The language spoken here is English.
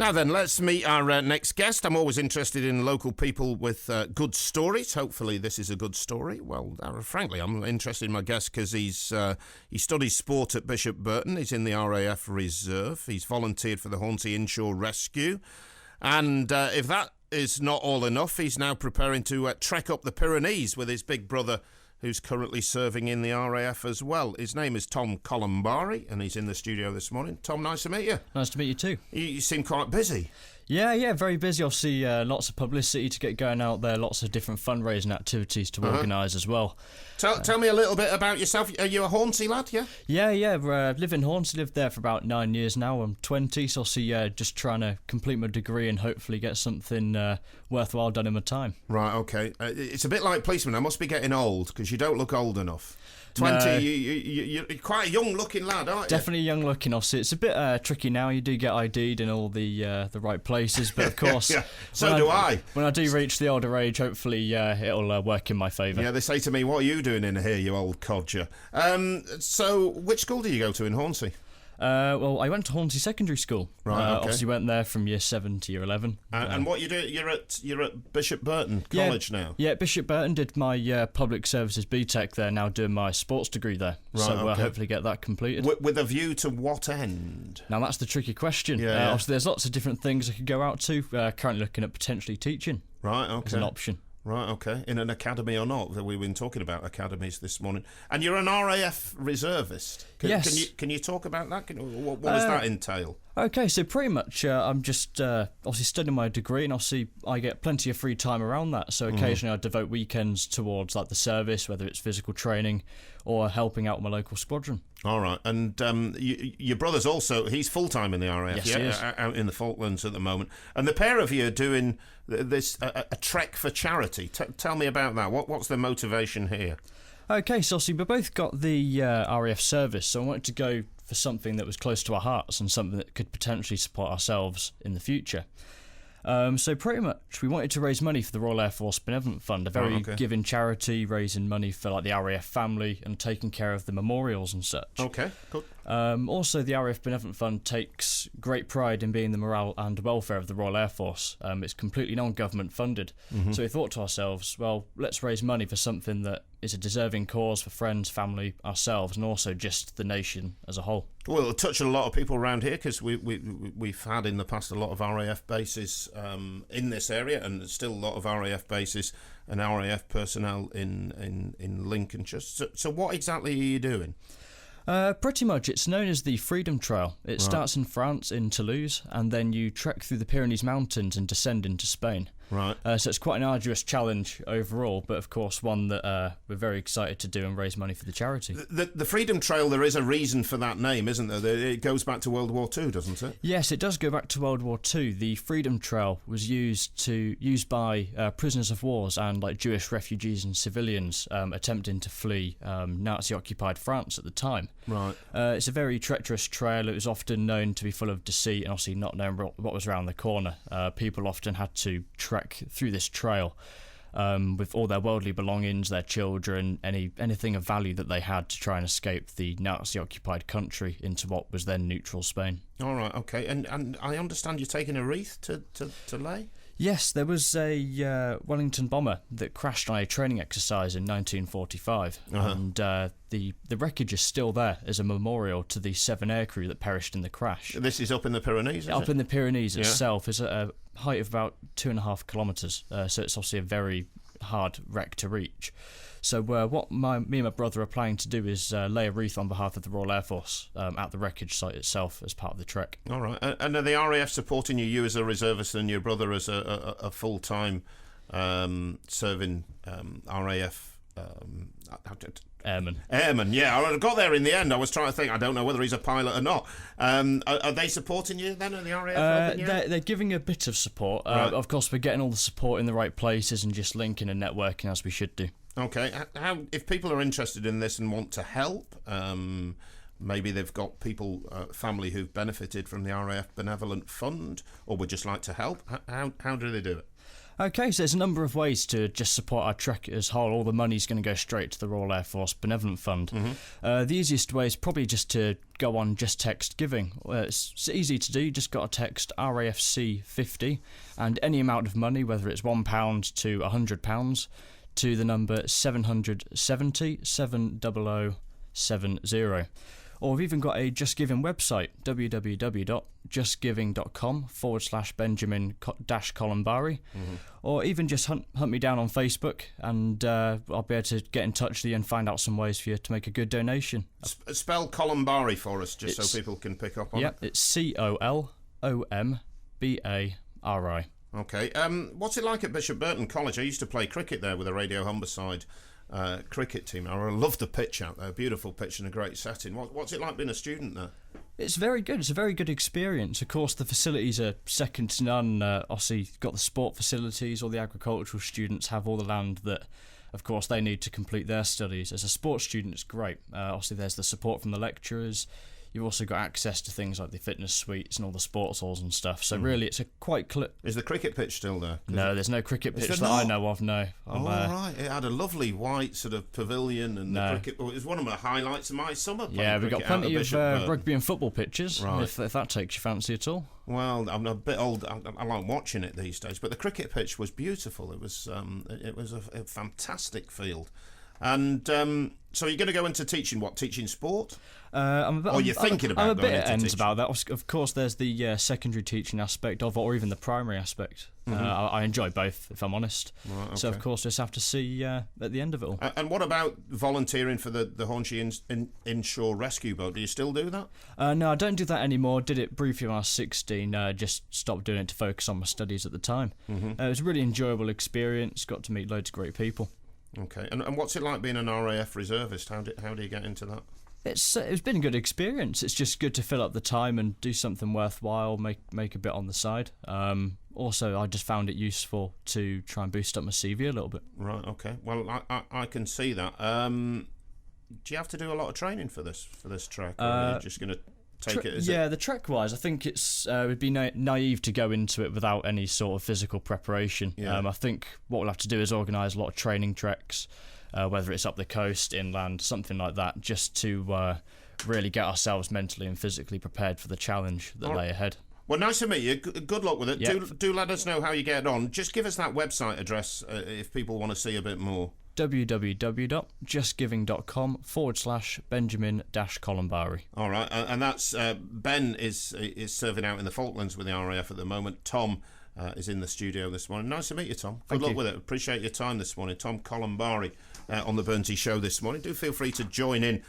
Now then, let's meet our next guest. I'm always interested in local people with good stories. Hopefully this is a good story. Well, frankly, I'm interested in my guest because he studies sport at Bishop Burton. He's in the RAF Reserve. He's volunteered for the Hornsey Inshore Rescue. And if that is not all enough, he's now preparing to trek up the Pyrenees with his big brother, who's currently serving in the RAF as well. His name is Tom Colombari, and he's in the studio this morning. Tom, nice to meet you. Nice to meet you too. You seem quite busy. Yeah, very busy. Obviously, lots of publicity to get going out there, lots of different fundraising activities to organise as well. Tell me a little bit about yourself. Are you a Hornsey lad, yeah? Yeah, live in Hornsey, lived there for about 9 years now. I'm 20, so obviously just trying to complete my degree and hopefully get something worthwhile done in my time. Right, okay. It's a bit like policemen. I must be getting old, because you don't look old enough. 20, no. You're quite a young-looking lad, aren't you? Definitely young-looking, obviously. It's a bit tricky now. You do get ID'd in all the right places, but of course... Yeah, so do I. When I do reach the older age, hopefully it'll work in my favour. Yeah, they say to me, what are you doing in here, you old codger? So, which school did you go to in Hornsey? Well, I went to Hornsey Secondary School. Right, okay. Obviously went there from year 7 to year 11. And what you do? You're at Bishop Burton College now. Yeah, Bishop Burton. Did my public services BTEC there. Now doing my sports degree there. Right, so okay. hopefully get that completed. With a view to what end? Now that's the tricky question. Yeah. Obviously, there's lots of different things I could go out to. Currently looking at potentially teaching. Right, okay. As an option. Right, okay. In an academy or not? We've been talking about academies this morning. And you're an RAF reservist. Yes. Can you talk about that? What does that entail? Okay, so pretty much I'm just obviously studying my degree, and obviously I get plenty of free time around that. So occasionally I devote weekends towards like the service, whether it's physical training or helping out my local squadron. All right, and your brother's also, he's full-time in the RAF, yes, he is. Out in the Falklands at the moment. And the pair of you are doing this, a trek for charity. Tell me about that. What's the motivation here? Okay, so obviously we both got the RAF service, so I wanted to go for something that was close to our hearts and something that could potentially support ourselves in the future. So pretty much we wanted to raise money for the Royal Air Force Benevolent Fund, a very giving charity, raising money for like the RAF family and taking care of the memorials and such. Okay, good. Also, the RAF Benevolent Fund takes great pride in being the morale and welfare of the Royal Air Force. It's completely non-government funded. So we thought to ourselves, well, let's raise money for something that is a deserving cause for friends, family, ourselves, and also just the nation as a whole. Well, it'll touch a lot of people around here because we've had in the past a lot of RAF bases in this area, and there's still a lot of RAF bases and RAF personnel in Lincolnshire. So what exactly are you doing? Pretty much, it's known as the Freedom Trail. It starts in France, in Toulouse, and then you trek through the Pyrenees Mountains and descend into Spain. Right. So it's quite an arduous challenge overall, but of course one that we're very excited to do and raise money for the charity. The Freedom Trail, there is a reason for that name, isn't there? It goes back to World War II, doesn't it? Yes, it does go back to World War II. The Freedom Trail was used by prisoners of wars and like Jewish refugees and civilians attempting to flee Nazi-occupied France at the time. Right. It's a very treacherous trail. It was often known to be full of deceit and obviously not knowing what was around the corner. People often had to trek through this trail with all their worldly belongings, their children, anything of value that they had to try and escape the Nazi-occupied country into what was then neutral Spain. All right, okay. And I understand you're taking a wreath to lay? Yes, there was a Wellington bomber that crashed on a training exercise in 1945, and the wreckage is still there as a memorial to the 7 aircrew that perished in the crash. This is up in the Pyrenees, in the Pyrenees itself. It's at a height of about 2.5 kilometres, so it's obviously a very hard wreck to reach. So what me and my brother are planning to do is lay a wreath on behalf of the Royal Air Force at the wreckage site itself as part of the trek. All right. And are the RAF supporting you as a reservist and your brother as a full-time serving RAF... Airman, yeah. I got there in the end. I was trying to think. I don't know whether he's a pilot or not. Are they supporting you then? Are the RAF? They're giving a bit of support. Right. Of course, we're getting all the support in the right places and just linking and networking as we should do. Okay. How if people are interested in this and want to help, maybe they've got people, family who've benefited from the RAF Benevolent Fund, or would just like to help. How do they do it? Okay, so there's a number of ways to just support our trek as a whole. All the money's going to go straight to the Royal Air Force Benevolent Fund. The easiest way is probably just to go on Just Text Giving. It's easy to do. You just got to text RAFC 50 and any amount of money, whether it's £1 to £100, to the number 770 70070. Or we've even got a Just Giving website, www.justgiving.com/Benjamin-Colombari. Or even just hunt me down on Facebook, and I'll be able to get in touch with you and find out some ways for you to make a good donation. Spell Colombari for us, just so people can pick up on it. Yep, it's COLOMBARI. Okay. What's it like at Bishop Burton College? I used to play cricket there with a Radio Humberside cricket team. I love the pitch out there, beautiful pitch and a great setting. What's it like being a student there? It's very good. It's a very good experience. Of course, the facilities are second to none. Obviously, you've got the sport facilities. All the agricultural students have all the land that, of course, they need to complete their studies. As a sports student, it's great. Obviously, there's the support from the lecturers. You've also got access to things like the fitness suites and all the sports halls and stuff. So really, it's a quite... Is the cricket pitch still there? No, there's no cricket pitch that I know of, no. Right. It had a lovely white sort of pavilion and the cricket... Well, it was one of my highlights of my summer. Yeah, we've got plenty of rugby and football pitches, right. if that takes your fancy at all. Well, I'm a bit old. I like watching it these days, but the cricket pitch was beautiful. It was a fantastic field. And so you're going to go into teaching what? Teaching sport? You're thinking about I'm a going bit at into ends teaching? about that. Of course, there's the secondary teaching aspect of it, or even the primary aspect. I enjoy both, if I'm honest. Right, okay. So, of course, just have to see at the end of it all. And what about volunteering for the Hornsey Inshore Rescue Boat? Do you still do that? No, I don't do that anymore. Did it briefly when I was 16. Just stopped doing it to focus on my studies at the time. It was a really enjoyable experience. Got to meet loads of great people. Okay, and what's it like being an RAF reservist? How do you get into that? It's been a good experience. It's just good to fill up the time and do something worthwhile, make a bit on the side. Also, I just found it useful to try and boost up my CV a little bit. Right, okay. Well, I can see that. Do you have to do a lot of training for this trek, or are you just going to take it as the trek-wise, I think it would be naive to go into it without any sort of physical preparation. Yeah. I think what we'll have to do is organise a lot of training treks, whether it's up the coast, inland, something like that, just to really get ourselves mentally and physically prepared for the challenge that lay ahead. Well, nice to meet you. Good luck with it. Yep. Do let us know how you get on. Just give us that website address if people want to see a bit more. www.justgiving.com/Benjamin-Colombari. All right, and that's Ben is serving out in the Falklands with the RAF at the moment. Tom is in the studio this morning. Nice to meet you, Tom. Good luck with it. Appreciate your time this morning. Tom Colombari on the Burnty Show this morning. Do feel free to join in